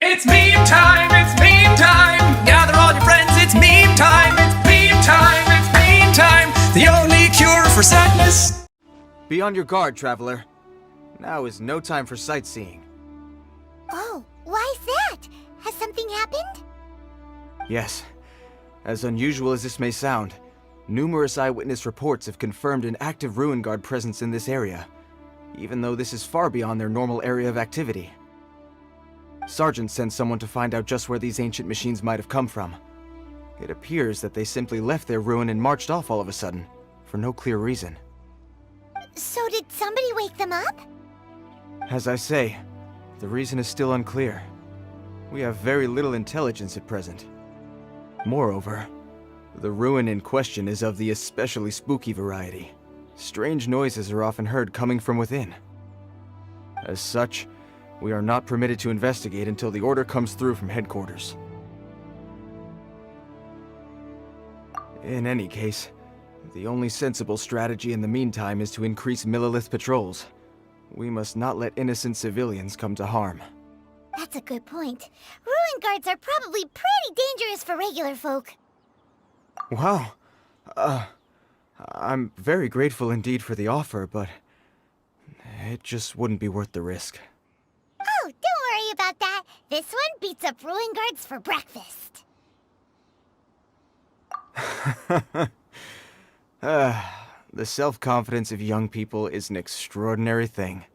It's meme time, it's meme time. Gather all your friends, it's meme time. It's meme time, it's meme time. The only cure for sadness. Be on your guard, traveler. Now is no time for sightseeing. Oh, why's that? Has something happened? Yes. As unusual as this may sound, numerous eyewitness reports have confirmed an active Ruin Guard presence in this area, even though this is far beyond their normal area of activity. Sergeant sent someone to find out just where these ancient machines might have come from. It appears that they simply left their ruin and marched off all of a sudden, for no clear reason. So did somebody wake them up? As I say, the reason is still unclear. We have very little intelligence at present. Moreover, the ruin in question is of the especially spooky variety. Strange noises are often heard coming from within. As such, we are not permitted to investigate until the order comes through from headquarters. In any case, the only sensible strategy in the meantime is to increase Millilith patrols. We must not let innocent civilians come to harm. That's a good point. Ruin guards are probably pretty dangerous for regular folk. Wow. I'm very grateful indeed for the offer, but it just wouldn't be worth the risk. Oh, don't worry about that. This one beats up ruin guards for breakfast. The self-confidence of young people is an extraordinary thing.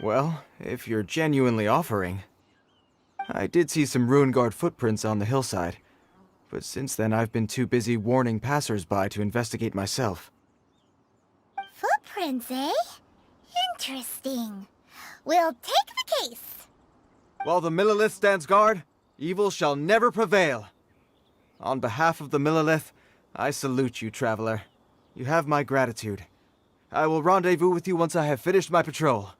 Well, if you're genuinely offering... I did see some Ruin Guard footprints on the hillside, but since then I've been too busy warning passers-by to investigate myself. Footprints, eh? Interesting. We'll take the case. While the Millilith stands guard, evil shall never prevail. On behalf of the Millilith, I salute you, traveler. You have my gratitude. I will rendezvous with you once I have finished my patrol.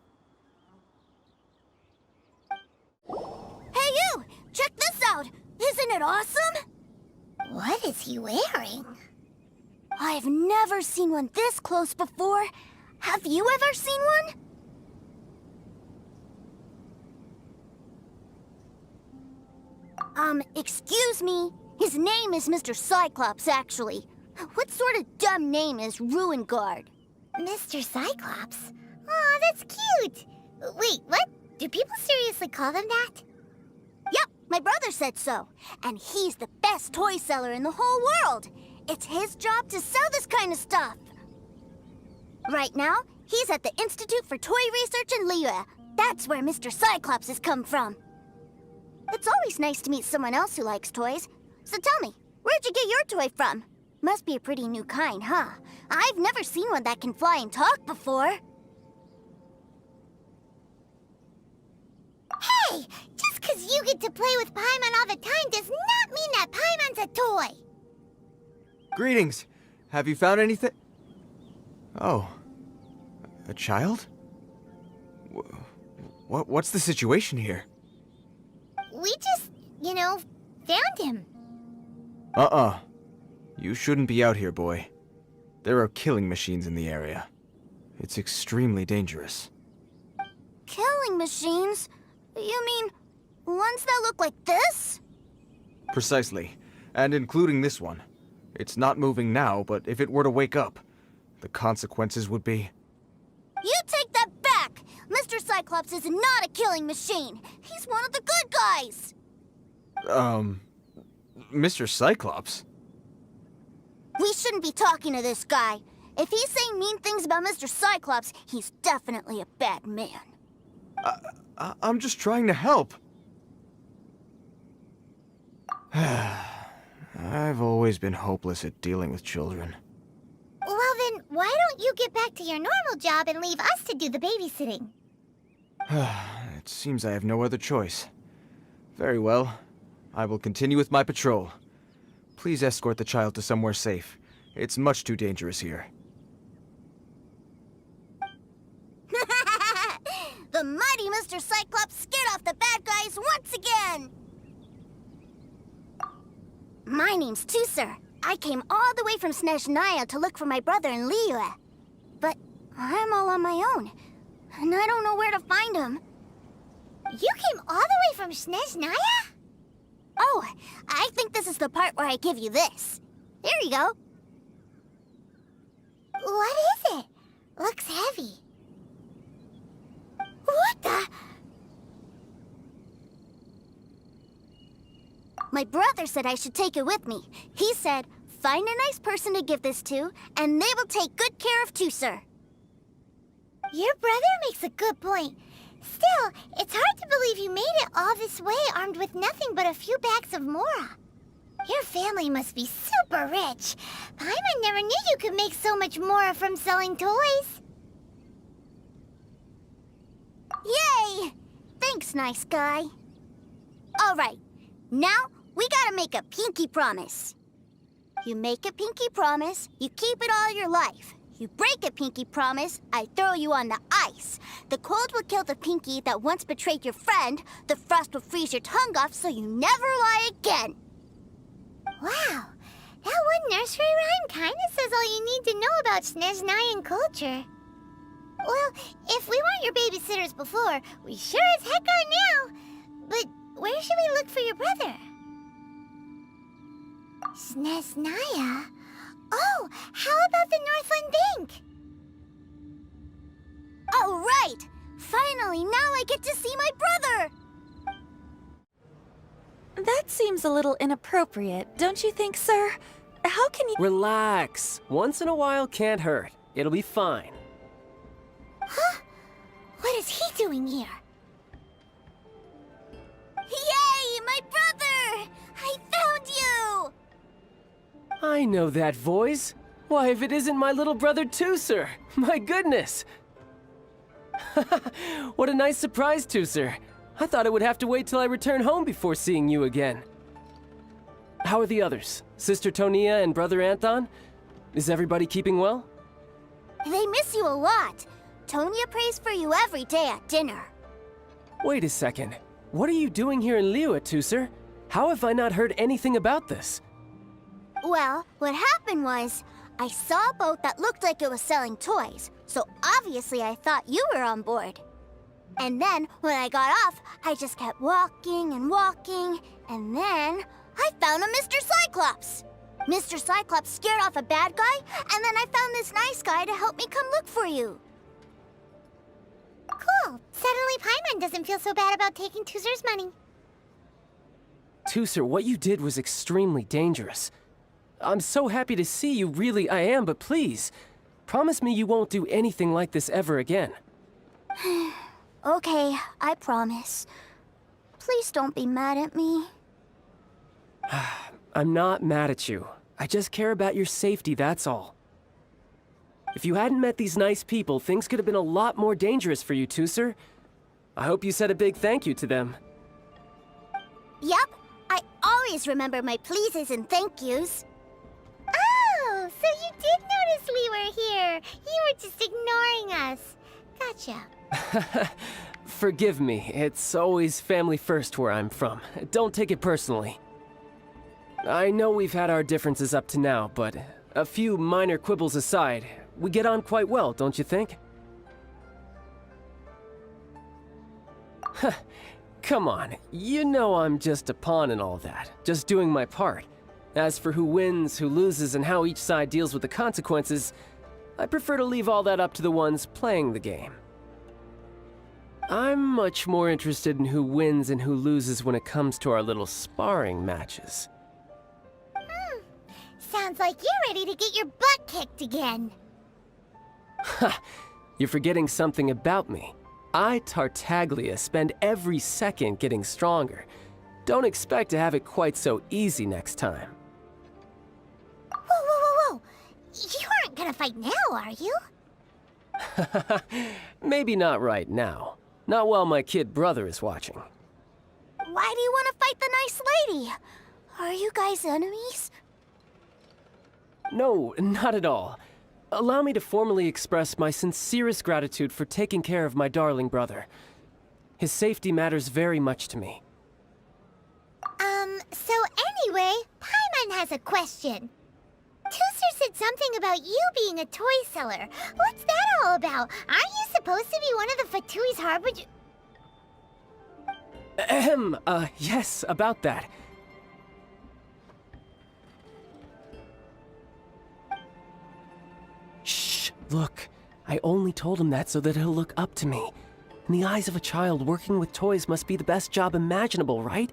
Hey you! Check this out! Isn't it awesome? What is he wearing? I've never seen one this close before. Have you ever seen one? Excuse me. His name is Mr. Cyclops, actually. What sort of dumb name is Ruin Guard? Mr. Cyclops? Aw, that's cute! Wait, what? Do people seriously call them that? Yep, my brother said so. And he's the best toy seller in the whole world. It's his job to sell this kind of stuff. Right now, he's at the Institute for Toy Research in Liyue. That's where Mr. Cyclops has come from. It's always nice to meet someone else who likes toys. So tell me, where'd you get your toy from? Must be a pretty new kind, huh? I've never seen one that can fly and talk before. Hey! Just 'cause you get to play with Paimon all the time does not mean that Paimon's a toy! Greetings! Have you found anything? Oh. A child? What's the situation here? We just, found him. You shouldn't be out here, boy. There are killing machines in the area. It's extremely dangerous. Killing machines? You mean, ones that look like this? Precisely. And including this one. It's not moving now, but if it were to wake up, the consequences would be... You take that back! Mr. Cyclops is not a killing machine! He's one of the good guys! Mr. Cyclops? We shouldn't be talking to this guy. If he's saying mean things about Mr. Cyclops, he's definitely a bad man. I'm just trying to help. I've always been hopeless at dealing with children. Well then, why don't you get back to your normal job and leave us to do the babysitting? It seems I have no other choice. Very well. I will continue with my patrol. Please escort the child to somewhere safe. It's much too dangerous here. The mighty Mr. Cyclops scared off the bad guys once again! My name's Tusser. I came all the way from Snezhnaya to look for my brother in Liyue. But I'm all on my own, and I don't know where to find him. You came all the way from from Sneznaya? Oh, I think this is the part where I give you this. Here you go. What is it? Looks heavy. What the? My brother said I should take it with me. He said, find a nice person to give this to, and they will take good care of Tooser. Your brother makes a good point. Still, it's hard to believe you made it all this way armed with nothing but a few bags of Mora. Your family must be super rich. Paimon never knew you could make so much Mora from selling toys. Yay! Thanks, nice guy. All right, now we gotta make a pinky promise. You make a pinky promise, you keep it all your life. You break a pinky promise, I throw you on the ice. The cold will kill the pinky that once betrayed your friend. The frost will freeze your tongue off so you never lie again. Wow, that one nursery rhyme kinda says all you need to know about Sneznayan culture. Well, if we weren't your babysitters before, we sure as heck are now. But where should we look for your brother? Sneznaya? Oh, how about the Northland Bank? Oh, right! Finally, now I get to see my brother! That seems a little inappropriate, don't you think, sir? How can you— Relax. Once in a while can't hurt. It'll be fine. Huh? What is he doing here? Yay, my brother! I found you! I know that voice. Why, if it isn't my little brother Tooser! My goodness! What a nice surprise, Tooser. I thought I would have to wait till I return home before seeing you again. How are the others? Sister Tonia and Brother Anthon? Is everybody keeping well? They miss you a lot. Tonia prays for you every day at dinner. Wait a second. What are you doing here in Liyue, Tooser? How have I not heard anything about this? Well, what happened was, I saw a boat that looked like it was selling toys, so obviously I thought you were on board. And then, when I got off, I just kept walking and walking, and then I found a Mr. Cyclops! Mr. Cyclops scared off a bad guy, and then I found this nice guy to help me come look for you. Cool. Suddenly Paimon doesn't feel so bad about taking Tooser's money. Tooser, what you did was extremely dangerous. I'm so happy to see you, really I am, but please, promise me you won't do anything like this ever again. Okay, I promise. Please don't be mad at me. I'm not mad at you. I just care about your safety, that's all. If you hadn't met these nice people, things could have been a lot more dangerous for you, Tooser. I hope you said a big thank you to them. Yep, I always remember my pleases and thank yous. Oh, so you did notice we were here. You were just ignoring us. Gotcha. Forgive me, it's always family first where I'm from. Don't take it personally. I know we've had our differences up to now, but a few minor quibbles aside, we get on quite well, don't you think? Come on, you know I'm just a pawn and all that, just doing my part. As for who wins, who loses, and how each side deals with the consequences, I prefer to leave all that up to the ones playing the game. I'm much more interested in who wins and who loses when it comes to our little sparring matches. Sounds like you're ready to get your butt kicked again. Ha! You're forgetting something about me. I, Tartaglia, spend every second getting stronger. Don't expect to have it quite so easy next time. Whoa, whoa, whoa, whoa! You aren't gonna fight now, are you? Maybe not right now. Not while my kid brother is watching. Why do you want to fight the nice lady? Are you guys enemies? No, not at all. Allow me to formally express my sincerest gratitude for taking care of my darling brother. His safety matters very much to me. So anyway, Paimon has a question. Tooser said something about you being a toy seller. What's that all about? Aren't you supposed to be one of the Fatui's harbinger? Yes, about that. Shh, look. I only told him that so that he'll look up to me. In the eyes of a child, working with toys must be the best job imaginable, right?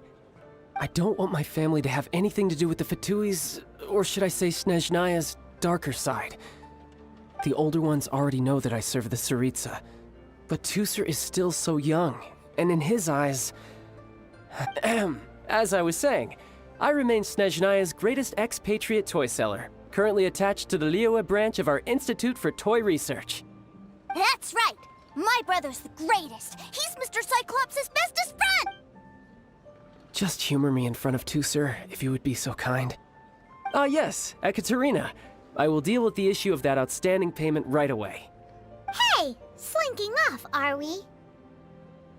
I don't want my family to have anything to do with the Fatui's, or should I say Snezhnaya's, darker side. The older ones already know that I serve the Tsaritsa. But Tusser is still so young, and in his eyes... As I was saying, I remain Snezhnaya's greatest expatriate toy seller, currently attached to the Liyue branch of our Institute for Toy Research. That's right! My brother's the greatest! He's Mr. Cyclops' bestest friend! Just humor me in front of Tusser, if you would be so kind. Ah yes, Ekaterina. I will deal with the issue of that outstanding payment right away. Hey! Slinking off, are we?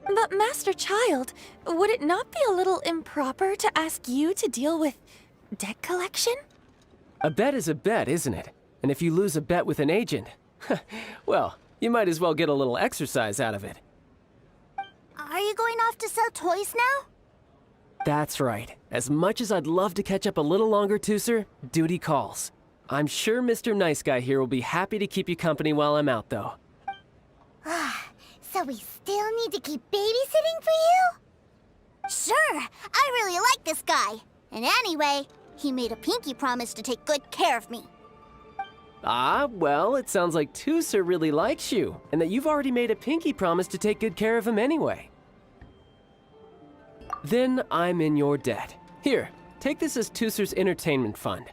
But Master Child, would it not be a little improper to ask you to deal with debt collection? A bet is a bet, isn't it? And if you lose a bet with an agent, well, you might as well get a little exercise out of it. Are you going off to sell toys now? That's right. As much as I'd love to catch up a little longer, Tusser, duty calls. I'm sure Mr. Nice Guy here will be happy to keep you company while I'm out, though. So we still need to keep babysitting for you? Sure, I really like this guy. And anyway, he made a pinky promise to take good care of me. Ah, well, it sounds like Tusser really likes you, and that you've already made a pinky promise to take good care of him anyway. Then I'm in your debt. Here, take this as Tusser's entertainment fund.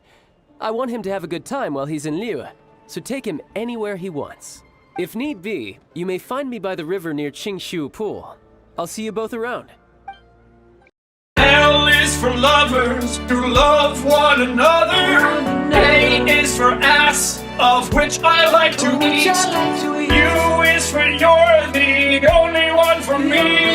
I want him to have a good time while he's in Liyue, so take him anywhere he wants. If need be, you may find me by the river near Qingshu Pool. I'll see you both around. L is for lovers who love one another. A is for ass, of which I like to eat. U is for you're the only one for me.